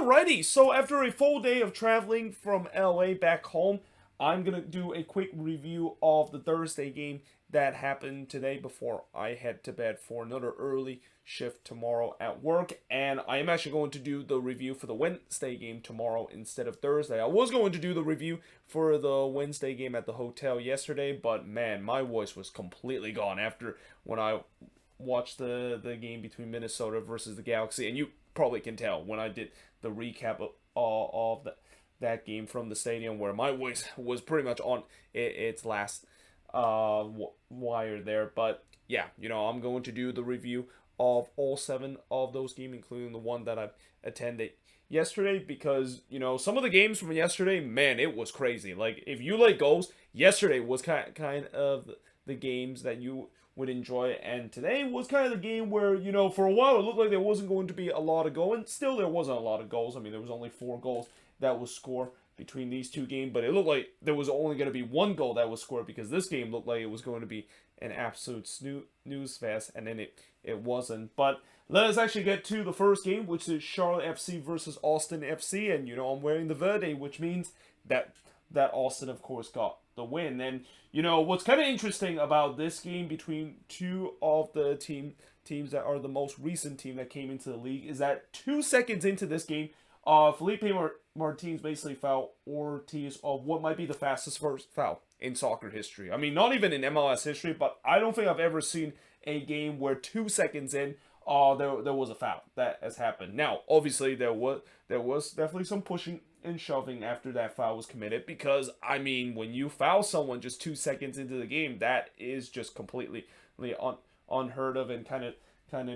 Alrighty, so after a full day of traveling from LA back home, I'm gonna do a quick review of the Thursday game that happened today before I head to bed for another early shift tomorrow at work. And I am actually going to do the review for the Wednesday game tomorrow instead of Thursday. I was going to do the review for the Wednesday game at the hotel yesterday, but man, my voice was completely gone after when I watched the game between Minnesota versus the Galaxy, and you probably can tell when I did the recap of that game from the stadium where my voice was pretty much on its last wire there. But yeah, I'm going to do the review of all seven of those games, including the one that I attended yesterday, because some of the games from yesterday, man, it was crazy. Like, if you like goals, yesterday was kind of the games that you would enjoy, and today was kind of the game where for a while it looked like there wasn't going to be a lot of goal, and still there wasn't a lot of goals. I mean, there was only 4 goals that was scored between these two games, but it looked like there was only going to be 1 goal that was scored, because this game looked like it was going to be an absolute snooze fest, and then it wasn't. But let us actually get to the first game, which is Charlotte FC versus Austin FC, and I'm wearing the Verde, which means that Austin, of course, got the win. And what's kind of interesting about this game between two of the teams that are the most recent team that came into the league is that 2 seconds into this game, Felipe Martins basically fouled Ortiz of what might be the fastest first foul in soccer history. I mean, not even in MLS history, but I don't think I've ever seen a game where 2 seconds in, there was a foul that has happened. Now, obviously, there was definitely some pushing and shoving after that foul was committed, because I mean, when you foul someone just 2 seconds into the game, that is just completely unheard of and kind of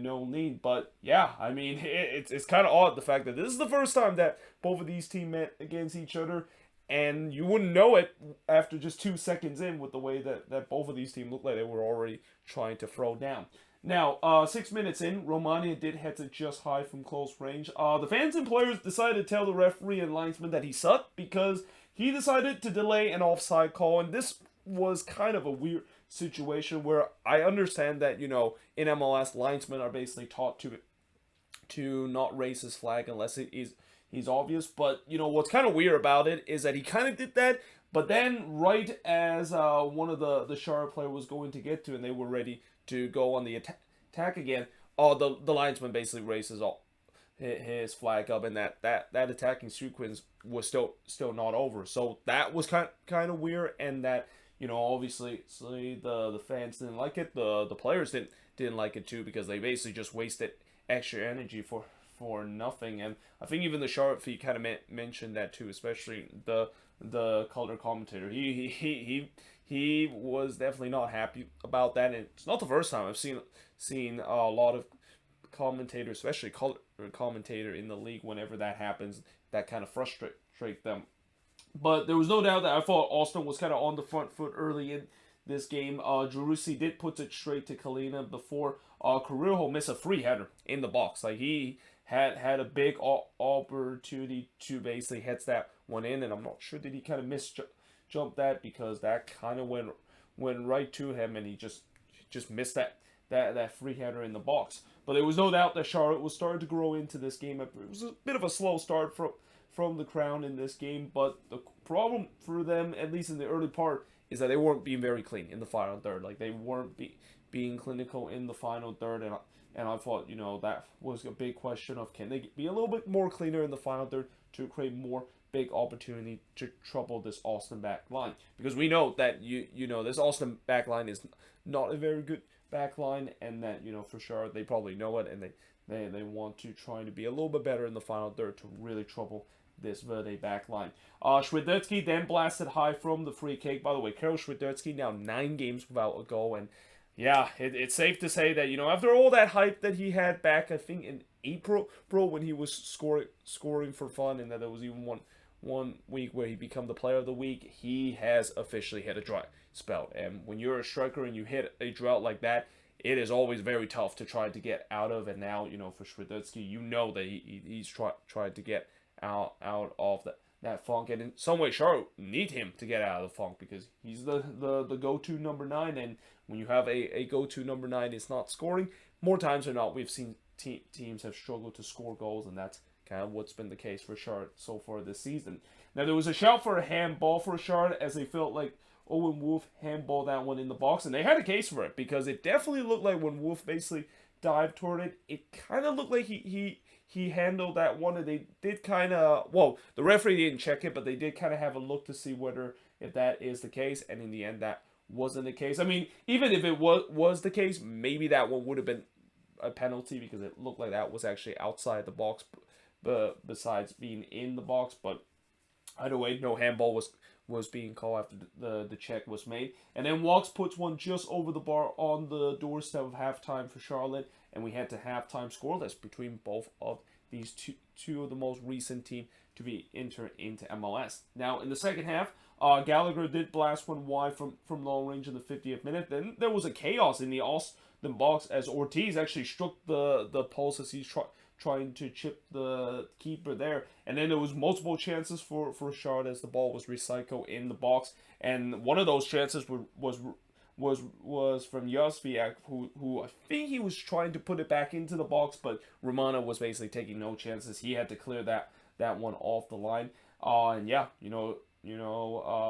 no need. But yeah, I mean, it's kind of odd the fact that this is the first time that both of these teams met against each other, and you wouldn't know it after just 2 seconds in with the way that both of these teams looked like they were already trying to throw down. Now, 6 minutes in, Romania did head to just high from close range. The fans and players decided to tell the referee and linesman that he sucked, because he decided to delay an offside call, and this was kind of a weird situation where I understand that, in MLS, linesmen are basically taught to not raise his flag unless he's obvious. But, what's kind of weird about it is that he kind of did that, but then right as one of the Charlotte player was going to get to, and they were ready to go on the attack again, the linesman basically raises his flag up, and that attacking sequence was still not over. So that was kind of weird, and that obviously the fans didn't like it, the players didn't like it too, because they basically just wasted extra energy for nothing. And I think even the Charlotte feed kind of mentioned that too, especially the color commentator. He was definitely not happy about that, and it's not the first time I've seen a lot of commentators, especially color commentator in the league, whenever that happens, that kind of frustrate them. But there was no doubt that I thought Austin was kind of on the front foot early in this game. Jerussi did put it straight to Kalina before Carrillo missed a free header in the box. Like, he had a big opportunity to basically hit that one in, and I'm not sure that he kind of misjumped that, because that kind of went right to him, and he just missed that free header in the box. But there was no doubt that Charlotte was starting to grow into this game. It was a bit of a slow start from the Crown in this game, but the problem for them, at least in the early part, is that they weren't being very clean in the final third. Like, they weren't being clinical in the final third, and I thought, that was a big question of, can they be a little bit more cleaner in the final third to create more big opportunity to trouble this Austin back line, because we know that this Austin back line is not a very good back line, and that for sure they probably know it, and they want to try to be a little bit better in the final third to really trouble this Verde back line. Świderski then blasted high from the free kick. By the way, Karol Świderski now 9 games without a goal, and yeah, it's safe to say that after all that hype that he had back, I think in April when he was scoring for fun, and that there was even one week where he became the player of the week, he has officially hit a dry spell. And when you're a striker and you hit a drought like that, it is always very tough to try to get out of. And now, for Świderski, that he's tried to get out of that funk, and in some way Charlotte need him to get out of the funk, because he's the go-to number 9, and when you have a go-to number 9 is not scoring, more times than not we've seen teams have struggled to score goals, and that's kind of what's been the case for Charlotte so far this season. Now, there was a shout for a handball for Charlotte as they felt like Owen Wolf handballed that one in the box, and they had a case for it because it definitely looked like when Wolf basically dived toward it, it kind of looked like he handled that one, and they did kind of, well, the referee didn't check it, but they did kind of have a look to see whether if that is the case, and in the end that wasn't the case. I mean, even if it was the case, maybe that one would have been a penalty because it looked like that was actually outside the box, but besides being in the box. But either way, no handball was being called after the check was made. And then Walks puts one just over the bar on the doorstep of halftime for Charlotte, and we head to halftime scoreless between both of these two of the most recent teams to be entered into MLS. Now, in the second half, Gallagher did blast one wide from long range in the 50th minute. Then there was a chaos in the Austin box as Ortiz actually struck the post as he's trying to chip the keeper there. And then there was multiple chances for Charlotte as the ball was recycled in the box. And one of those chances was from Yosviak, who I think he was trying to put it back into the box, but Romano was basically taking no chances. He had to clear that one off the line. And yeah,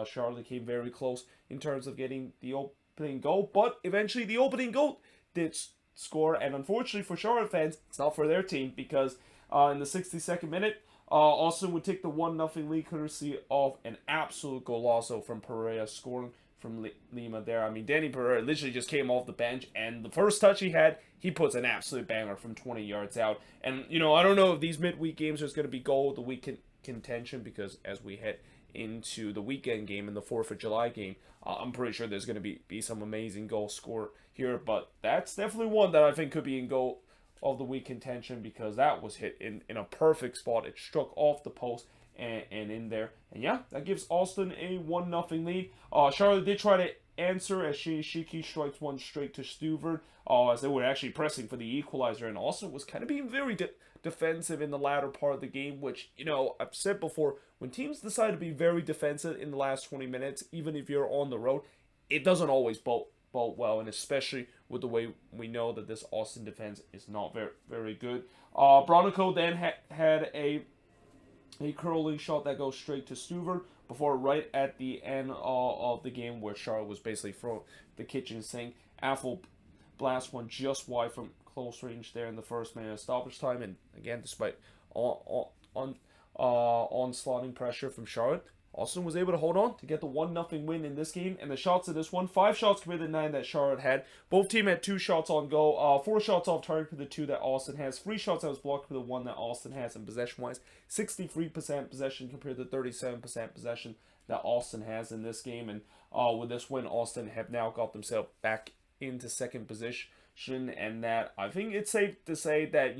Charlotte came very close in terms of getting the opening goal, but eventually the opening goal did score, and unfortunately for Charlotte fans, it's not for their team because in the 62nd minute, Austin would take the 1-0 lead courtesy of an absolute golazo from Pereira scoring from Lima there. I mean, Danny Pereira literally just came off the bench, and the first touch he had, he puts an absolute banger from 20 yards out. And, I don't know if these midweek games are going to be goal of the week contention, because as we head into the weekend game and the 4th of July game, I'm pretty sure there's going to be some amazing goal score here, but that's definitely one that I think could be in goal of the week contention because that was hit in a perfect spot. It struck off the post and in there. And yeah, that gives Austin a 1-0 lead. Charlotte did try to answer as Shiki strikes one straight to Stuvert as they were actually pressing for the equalizer, and Austin was kind of being very defensive in the latter part of the game, which, I've said before, when teams decide to be very defensive in the last 20 minutes, even if you're on the road, it doesn't always bode well, and especially with the way we know that this Austin defense is not very, very good. Bronico then had a curling shot that goes straight to Stuvert before right at the end of the game where Charlotte was basically throwing the kitchen sink. Affle blast one just wide from close range there in the first minute of stoppage time, and again, despite onslaughting pressure from Charlotte, Austin was able to hold on to get the 1-0 win in this game. And the shots of this one, 5 shots committed, 9 that Charlotte had. Both teams had 2 shots on goal, 4 shots off target for the 2 that Austin has, 3 shots that was blocked for the 1 that Austin has. And possession-wise, 63% possession compared to 37% possession that Austin has in this game. And with this win, Austin have now got themselves back into second position, and that I think it's safe to say that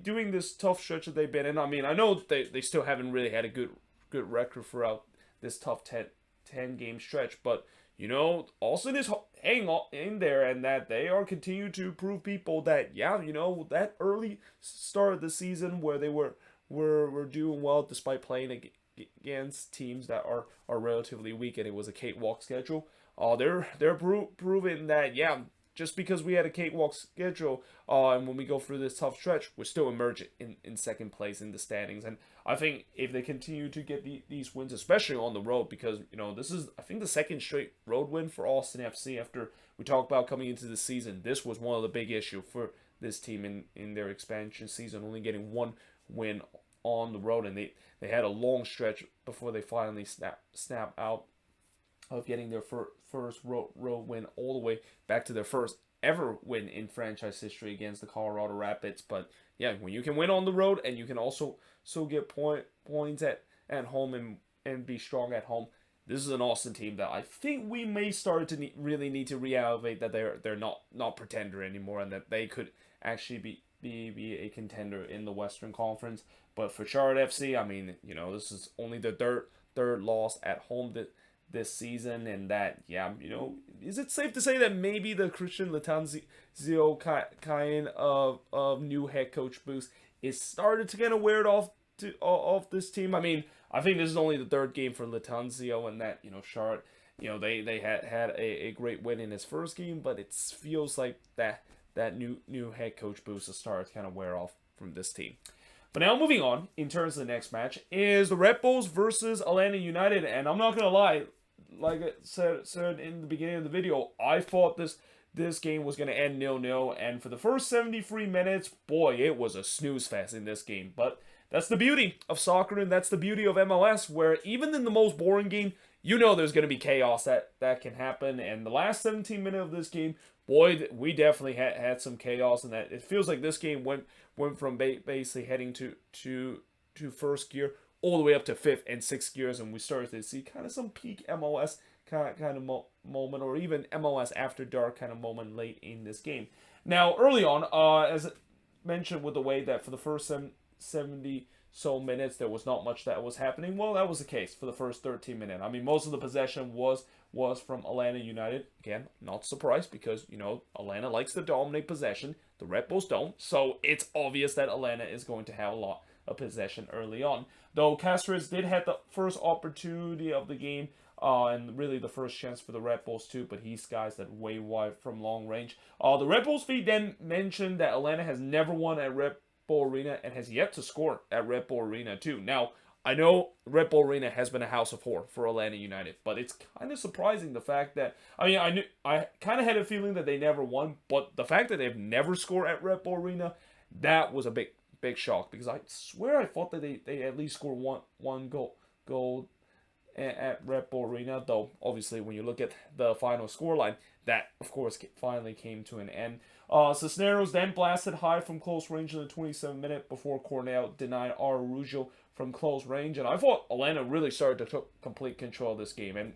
doing this tough stretch that they've been in. I mean, I know they still haven't really had a good record throughout this tough 10 game stretch, but Austin is hanging in there, and that they are continuing to prove people that that early start of the season where they were doing well despite playing against teams that are relatively weak, and it was a cakewalk schedule. They're proving that just because we had a cakewalk schedule, and when we go through this tough stretch, we're still emerging in second place in the standings. And I think if they continue to get these wins, especially on the road, because this is, I think, the second straight road win for Austin FC after we talked about coming into the season. This was one of the big issues for this team in their expansion season, only getting 1 win on the road, and they had a long stretch before they finally snap out of getting their first road win all the way back to their first ever win in franchise history against the Colorado Rapids. But yeah, when you can win on the road and you can also get points at home and be strong at home, this is an Austin team that I think we may start to really need to reelevate, that they're not pretender anymore, and that they could actually be a contender in the Western Conference. But for Charlotte FC, I mean, this is only the third loss at home this season, and that, is it safe to say that maybe the Christian Lattanzio kind of new head coach boost is started to kind of wear it off this team? I mean, I think this is only the 3rd game for Lattanzio, and that, Charlotte, they had a great win in his first game, but it feels like that new head coach boost has started to kind of wear off from this team. But now moving on, in terms of the next match, is the Red Bulls versus Atlanta United. And I'm not going to lie, like I said in the beginning of the video, I thought this game was going to end 0-0. And for the first 73 minutes, boy, it was a snooze fest in this game. But that's the beauty of soccer, and that's the beauty of MLS, where even in the most boring game, you know there's going to be chaos that can happen. And the last 17 minutes of this game, boy, we definitely had some chaos, and that it feels like this game went from basically heading to first gear all the way up to fifth and sixth gears, and we started to see kind of some peak MLS kind of moment, or even MLS After Dark kind of moment late in this game. Now, early on, as mentioned, with the way that for the first 70 so minutes there was not much that was happening, well, that was the case for the first 13 minutes. I mean, most of the possession was from Atlanta United. Again, not surprised, because, you know, Atlanta likes to dominate possession. The Red Bulls don't, so it's obvious that Atlanta is going to have a lot of possession early on. Though Cáceres did have the first opportunity of the game, and really the first chance for the Red Bulls too, but he skies that way wide from long range. The Red Bulls feed then mentioned that Atlanta has never won at Red Bull Arena and has yet to score at Red Bull Arena too. Now, I know Red Bull Arena has been a house of horror for Atlanta United, but it's kind of surprising the fact that, I kind of had a feeling that they never won, but the fact that they've never scored at Red Bull Arena, that was a big shock, because I swear I thought that they at least scored one goal at Red Bull Arena, though obviously when you look at the final scoreline, that of course finally came to an end. Cisneros then blasted high from close range in the 27th minute before Cornell denied Araujo from close range, and I thought Atlanta really started to take complete control of this game. And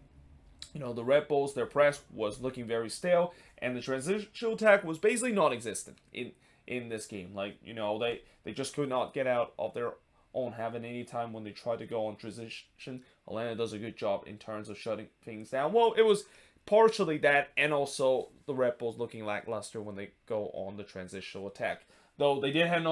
you know, the Red Bulls, their press was looking very stale, and the transitional attack was basically non-existent in this game. Like, you know, they just could not get out of their own having any time when they tried to go on transition. Atlanta does a good job in terms of shutting things down. Well, it was partially that, and also the Red Bulls looking lackluster when they go on the transitional attack. Though they did have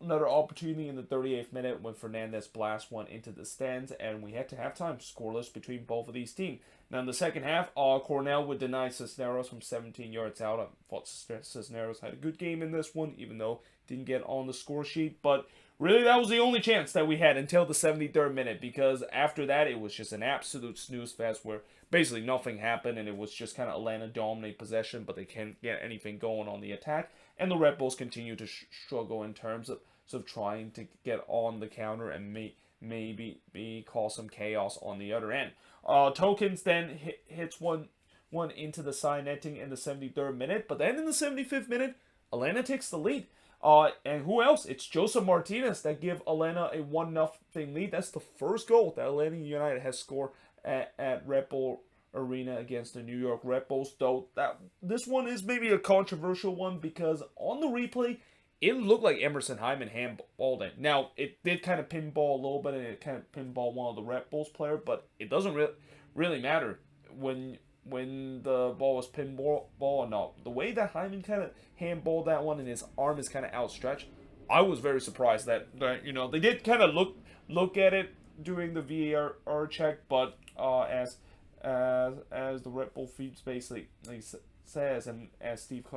another opportunity in the 38th minute when Fernandez blast one into the stands, and we had to have time scoreless between both of these teams. Now in the second half, Cornell would deny Cisneros from 17 yards out. I thought Cisneros had a good game in this one, even though didn't get on the score sheet. But really, that was the only chance that we had until the 73rd minute, because after that, it was just an absolute snooze fest where basically nothing happened, and it was just kind of Atlanta dominate possession, but they can't get anything going on the attack. And the Red Bulls continue to struggle in terms of trying to get on the counter and maybe cause some chaos on the other end. Tokens then hits one into the side netting in the 73rd minute, but then in the 75th minute, Atlanta takes the lead. And who else? It's Joseph Martinez that give Atlanta a 1-0 lead. That's the first goal that Atlanta United has scored at Red Bull Arena against the New York Red Bulls. Though this one is maybe a controversial one, because on the replay, it looked like Emerson Hyman handballed it. Now, it did kind of pinball a little bit, and it kind of pinball one of the Red Bulls player, but it doesn't really matter when the ball was pinball or not. The way that Hyman kind of handballed that one and his arm is kind of outstretched, I was very surprised that you know, they did kind of look at it during the VAR check, but as the Red Bull feeds basically says, and as Steve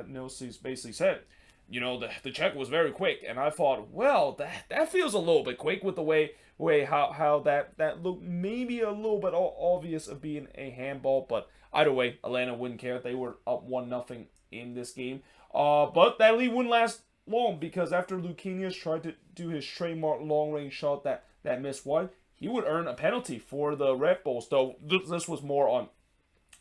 Nilsey's basically said, you know, the check was very quick, and I thought, well, that feels a little bit quick with the way how that looked maybe a little bit obvious of being a handball, but either way, Atlanta wouldn't care. They were up 1-0 in this game. But that lead wouldn't last long, because after Luquinhas tried to do his trademark long-range shot that missed wide, he would earn a penalty for the Red Bulls, though this was more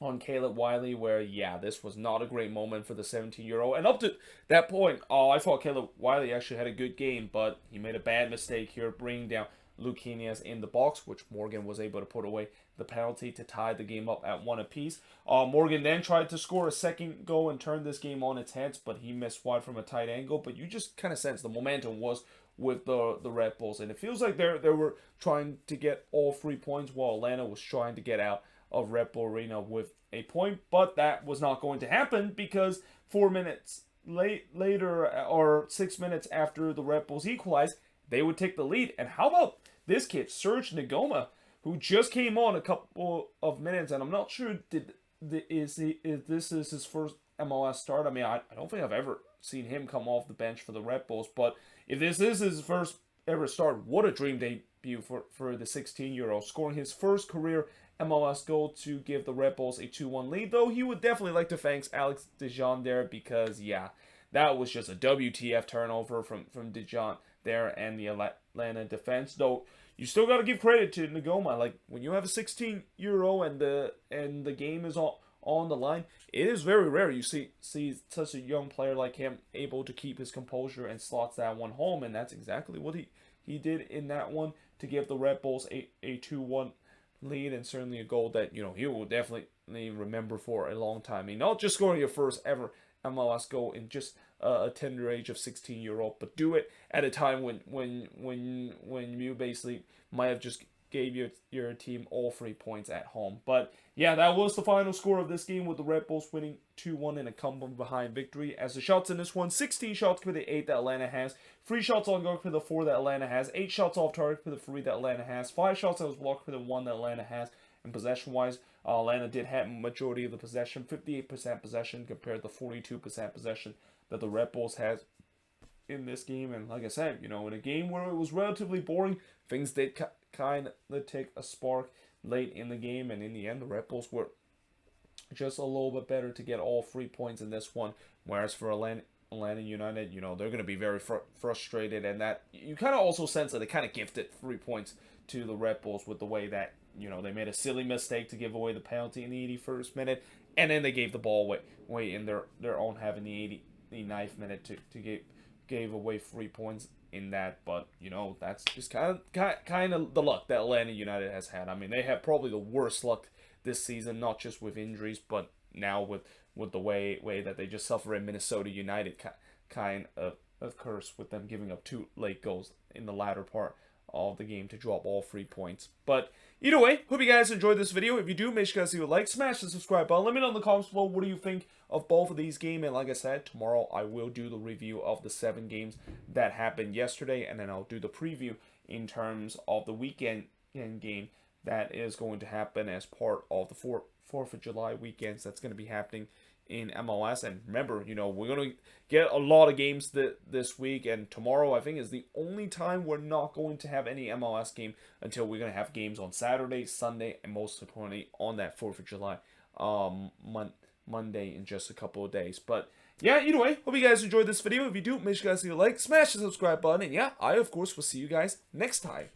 on Caleb Wiley, where, yeah, this was not a great moment for the 17-year-old. And up to that point, I thought Caleb Wiley actually had a good game, but he made a bad mistake here, bringing down Luquinhas in the box, which Morgan was able to put away the penalty to tie the game up at 1 apiece. Morgan then tried to score a second goal and turn this game on its head, but he missed wide from a tight angle. But you just kind of sense the momentum was with the Red Bulls, and it feels like they were trying to get all 3 points, while Atlanta was trying to get out of Red Bull Arena with a point. But that was not going to happen, because 4 minutes later, or 6 minutes after the Red Bulls equalized, they would take the lead. And how about this kid, Serge Ngoma, who just came on a couple of minutes, and I'm not sure this is his first MLS start. I mean, I don't think I've ever seen him come off the bench for the Red Bulls. But if this is his first ever start, what a dream debut for the 16-year-old, scoring his first career MLS goal to give the Red Bulls a 2-1 lead. Though he would definitely like to thank Alex DeJean there, because yeah, that was just a WTF turnover from DeJean there and the Atlanta defense. Though you still got to give credit to Ngoma. Like, when you have a 16-year-old and the game is on the line, it is very rare you see such a young player like him able to keep his composure and slots that one home, and that's exactly what he did in that one to give the Red Bulls a 2-1 lead, and certainly a goal that, you know, he will definitely remember for a long time. I mean, not just scoring your first ever MLS goal in just a tender age of 16-year-old, but do it at a time when you basically might have just gave your team all 3 points at home. But yeah, that was the final score of this game, with the Red Bulls winning 2-1 in a come behind victory. As the shots in this one, 16 shots for the 8 that Atlanta has, 3 shots on goal for the 4 that Atlanta has, 8 shots off target for the 3 that Atlanta has, 5 shots that was blocked for the 1 that Atlanta has. And possession-wise, Atlanta did have majority of the possession, 58% possession compared to 42% possession that the Red Bulls has in this game. And like I said, you know, in a game where it was relatively boring, things did kind of take a spark late in the game, and in the end, the Red Bulls were just a little bit better to get all 3 points in this one. Whereas for Atlanta United, you know, they're going to be very frustrated, and that you kind of also sense that they kind of gifted 3 points to the Red Bulls with the way that, you know, they made a silly mistake to give away the penalty in the 81st minute, and then they gave the ball away in their own half in the 89th minute to gave away 3 points in that. But, you know, that's just kind of the luck that Atlanta United has had. I mean, they have probably the worst luck this season, not just with injuries, but now with the way that they just suffer in Minnesota United kind of curse, with them giving up 2 late goals in the latter part of the game to drop all 3 points. But either way, hope you guys enjoyed this video. If you do, make sure you guys leave a like, smash the subscribe button. Let me know in the comments below, what do you think of both of these games. And like I said, tomorrow I will do the review of the 7 games that happened yesterday, and then I'll do the preview in terms of the weekend game that is going to happen as part of the 4th of July weekends that's going to be happening in MLS. And remember, you know, we're going to get a lot of games this week, and tomorrow I think is the only time we're not going to have any MLS game until we're going to have games on Saturday, Sunday, and most importantly on that 4th of July Monday in just a couple of days. But yeah, either way, hope you guys enjoyed this video. If you do, make sure you guys leave a like, smash the subscribe button, and yeah, I of course will see you guys next time.